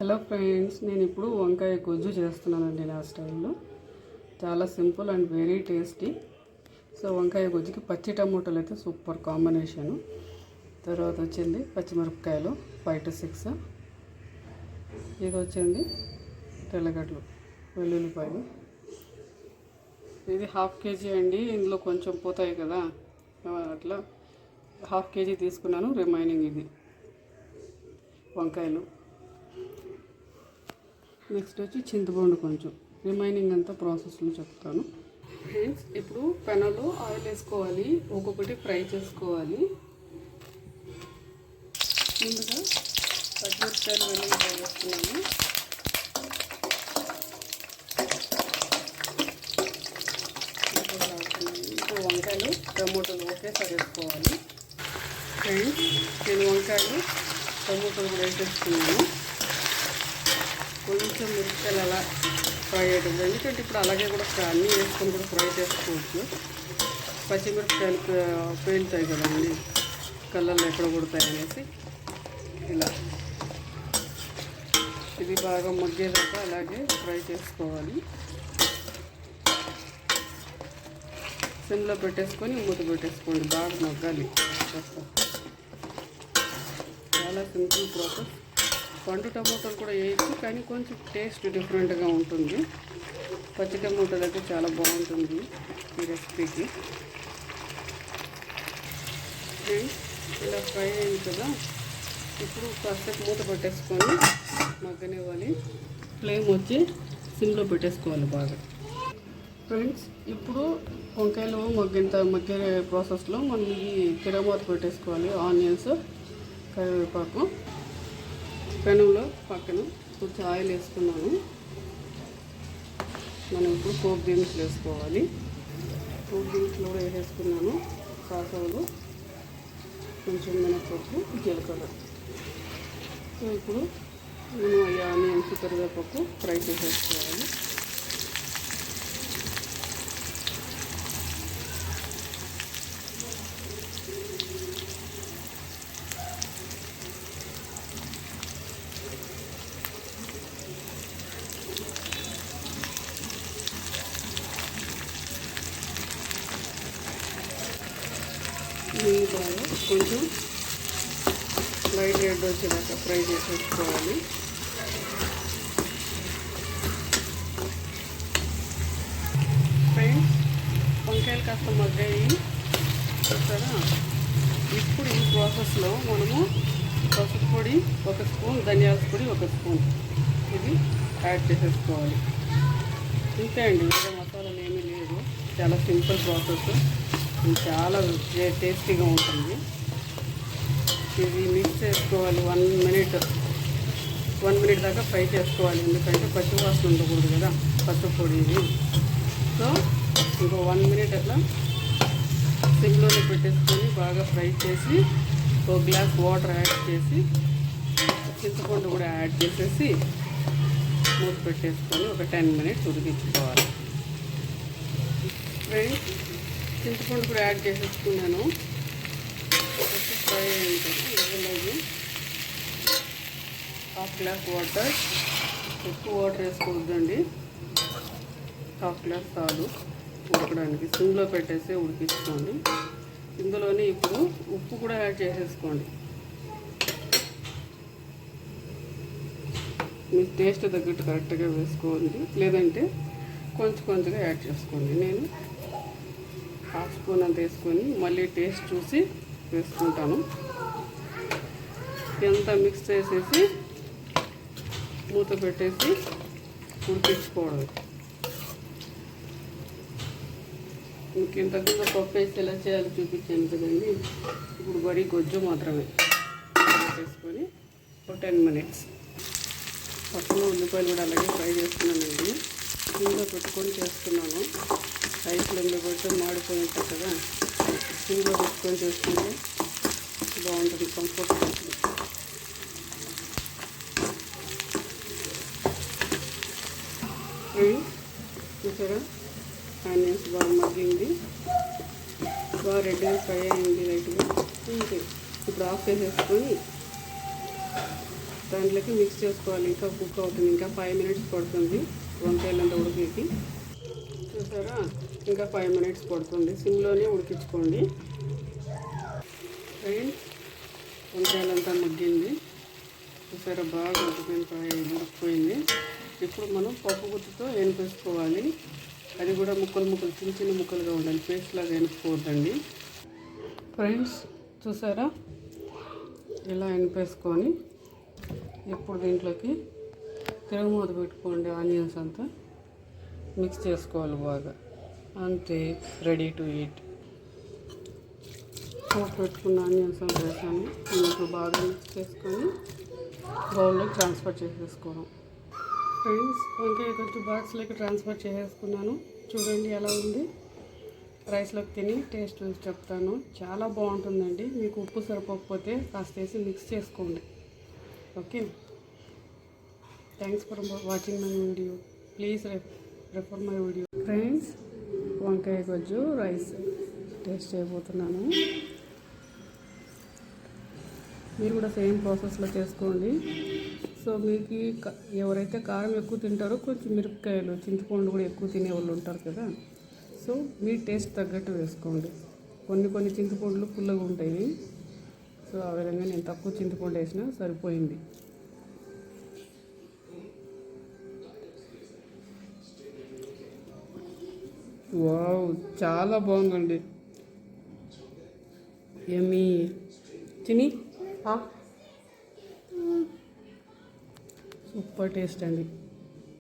Hello friends, నేను ఇప్పుడు వంకాయ గుజ్జు చేస్తున్నానండి నా స్టైల్లో. చాలా simple and very tasty. So వంకాయ గుజ్జుకి పచ్చి టమోటాలు అయితే సూపర్ కాంబినేషను. తర్వాత వచ్చింది పచ్చిమిరపకాయలు 5 to 6, ఇది వచ్చింది తెల్లగడ్డలు, వెల్లుల్లిపాయలు. ఇది 1/2 kg అండి. ఇందులో కొంచెం పోతాయి కదా, అట్లా 1/2 kg తీసుకున్నాను. రిమైనింగ్ ఇది వంకాయలు. నెక్స్ట్ వచ్చి చింతపండు కొంచెం. రిమైనింగ్ అంతా ప్రాసెస్లో చెప్తాను ఫ్రెండ్స్. ఇప్పుడు పెనంలో ఆయిల్ వేసుకోవాలి, ఒక్కొక్కటి ఫ్రై చేసుకోవాలి. ముందుగా పచ్చిమిరపకాయలు వెల్లుల్లిపాయలు వేస్తున్నాను. ఇప్పుడు వంకాయలు టమోటాలు ఒకేసారి వేసుకోవాలి ఫ్రెండ్స్. నేను వంకాయలు టమోటాలు కూడా వేసేసుకున్నాను. కొంచెం మిరపకాయలు అలా ఫ్రై అయ్యేటప్పుడు, ఎందుకంటే ఇప్పుడు అలాగే కూడా అన్నీ వేసుకొని కూడా ఫ్రై చేసుకోవచ్చు. పచ్చిమిరపకాయలు పేలుతాయి కదండి, కళ్ళల్లో ఎక్కడ కొడతాయి అనేసి ఇలా ఇది బాగా మగ్గేదాకా అలాగే ఫ్రై చేసుకోవాలి. సిమ్లో పెట్టేసుకొని మూత పెట్టేసుకోండి, బాగా మగ్గాలి. చాలా సింపుల్ ప్రాసెస్. పండు టమోటాలు కూడా వేయచ్చు, కానీ కొంచెం టేస్ట్ డిఫరెంట్గా ఉంటుంది. పచ్చి టమోటాలు అయితే చాలా బాగుంటుంది ఈ రెసిపీకి. ఇలా ఫ్రై అయింది కదా, ఇప్పుడు కాసేపు మూత పెట్టేసుకొని మగ్గనివ్వాలి. ఫ్లేమ్ వచ్చి సిమ్లో పెట్టేసుకోవాలి బాగా ఫ్రెండ్స్. ఇప్పుడు వంకాయలు మగ్గే ప్రాసెస్లో మనం ఈ తిరగమాత పెట్టేసుకోవాలి. ఆనియన్స్, కరివేపాకు, పెనంలో పక్కన కొంచెం ఆయిల్ వేసుకున్నాను. మనం ఇప్పుడు పోపు దినుసులు వేసుకోవాలి. పోపు దినుసులు కూడా వేసేసుకున్నాను. కాసవలు, కొంచెం మినపప్పు, జీలకర్ర. సో ఇప్పుడు నేను ఈ ఆనియన్స్, కరివేపాకు ఫ్రై చేసేసుకోవాలి. బాగా కొంచెం లైట్ రెడ్ వచ్చేదాకా ఫ్రై చేసేసుకోవాలి. ఫ్రెండ్స్, వంకాయలు కాస్త మగ్గాయి చూస్తారా. ఇప్పుడు ఈ ప్రాసెస్లో మనము పసుపు పొడి 1 స్పూన్, ధనియాల పొడి 1 స్పూన్ ఇది యాడ్ చేసేసుకోవాలి. ఇంతే అండి, వేరే మసాలాలు ఏమీ లేదు. చాలా సింపుల్ ప్రాసెస్, చాలా టేస్టీగా ఉంటుంది. ఇది మిక్స్ చేసుకోవాలి. 1 minute దాకా ఫ్రై చేసుకోవాలి, ఎందుకంటే పచ్చి వాసన ఉండకూడదు కదా పసుపు పొడి ఇది. సో ఇంకో 1 minute అట్లా సిమ్లోనే పెట్టేసుకొని బాగా ఫ్రై చేసి 1 గ్లాస్ వాటర్ యాడ్ చేసి చింతపండు కూడా యాడ్ చేసేసి మూత పెట్టేసుకొని ఒక 10 minutes ఉడికించుకోవాలి ఫ్రెండ్స్. చింతపండు కూడా యాడ్ చేసేసుకున్నాను. ఫ్రై అయింది. ఇందులోకి 1/2 గ్లాస్ వాటర్, ఎక్కువ వాటర్ వేసుకోవద్దండి. 1/2 గ్లాస్ చాలు ఉడకడానికి. సిమ్లో పెట్టేసి ఉడికించుకోండి. ఇందులోనే ఇప్పుడు ఉప్పు కూడా యాడ్ చేసేసుకోండి. మీ టేస్ట్ తగ్గట్టు కరెక్ట్గా వేసుకోండి, లేదంటే కొంచెంగా యాడ్ చేసుకోండి. నేను 1/2 స్పూన్ అంత వేసుకొని మళ్ళీ టేస్ట్ చూసి వేసుకుంటాను. ఎంత మిక్స్ చేసేసి మూత పెట్టేసి ఉడికించుకోవడం. మీకు ఇంతకుముందు పప్పు వేసి ఎలా చేయాలో చూపించాను కదండి. ఇప్పుడు వరి గుజ్జు మాత్రమే వేసుకొని ఒక 10 minutes. పక్కన ఉల్లిపాయలు కూడా అలాగే ఫ్రై చేస్తున్నానండి. సిమ్లో పెట్టుకొని చేస్తున్నాను. హై ఫ్లేమ్లో పెడితే మాడిపోయి ఉంటుంది కదా, సిమ్లో పెట్టుకొని చేసుకుంటే బాగుంటుంది, కంఫర్ట్ ఉంటుంది. చూసారా, ఆనియన్స్ బాగా మగ్గింది, బాగా రెడ్గా ఫ్రై అయింది లైట్గా. ఇంకే ఇప్పుడు ఆఫ్ చేసేసుకొని దాంట్లోకి మిక్స్ చేసుకోవాలి. ఇంకా కుక్ అవుతుంది, ఇంకా 5 మినిట్స్ పడుతుంది వంకాయలంతా ఉడికేకి. చూసారా, ఇంకా 5 మినిట్స్ పడుతుంది. సిమ్లోనే ఉడికించుకోండి ఫ్రెండ్స్. వంకాయలంతా మగ్గింది, చూసారా, బాగా ఉడికిపోయింది. ఇప్పుడు మనం పప్పు గుత్తితో ఎనిపేసుకోవాలి. అది కూడా ముక్కలు చిన్న చిన్న ముక్కలుగా ఉండాలి, పేస్ట్ లాగా ఎనుపుకోవద్దండి ఫ్రెండ్స్. చూసారా, ఇలా ఎనిపేసుకొని ఇప్పుడు దీంట్లోకి తిరగమూత పెట్టుకోండి. ఆనియన్స్ అంతా మిక్స్ చేసుకోవాలి బాగా. అంతే, రెడీ టు ఈట్. పోపు పెట్టుకున్న ఆనియన్స్ అంతా వేసాను. దీంట్లో బాగా మిక్స్ చేసుకొని బౌల్లోకి ట్రాన్స్ఫర్ చేసేసుకోవడం ఫ్రెండ్స్. వంకాయ కొంచెం బాక్స్లోకి ట్రాన్స్ఫర్ చేసేసుకున్నాను. చూడండి ఎలా ఉంది. రైస్లోకి తిని టేస్ట్ చెప్తాను. చాలా బాగుంటుందండి. మీకు ఉప్పు సరిపోకపోతే కాస్త వేసి మిక్స్ చేసుకోండి. Okay, thanks for watching my video. Please refer my video friends. వంకాయ గుజ్జు రైస్ టేస్ట్ చేయబోతున్నాను. మీరు కూడా సేమ్ ప్రాసెస్లో చేసుకోండి. సో మీకు ఎవరైతే కారం ఎక్కువ తింటారో కొంచెం మిరపకాయలు, చింతపండు కూడా ఎక్కువ తినే వాళ్ళు ఉంటారు కదా. సో మీ టేస్ట్ తగ్గట్టు వేసుకోండి. కొన్ని చింతపండులు పుల్లగా ఉంటాయి. సో ఆ విధంగా నేను తక్కువ చింతపండు వేసినా సరిపోయింది. వావ్, చాలా బాగుందండి. యమ్మీ. చిని సూపర్ టేస్ట్ అండి.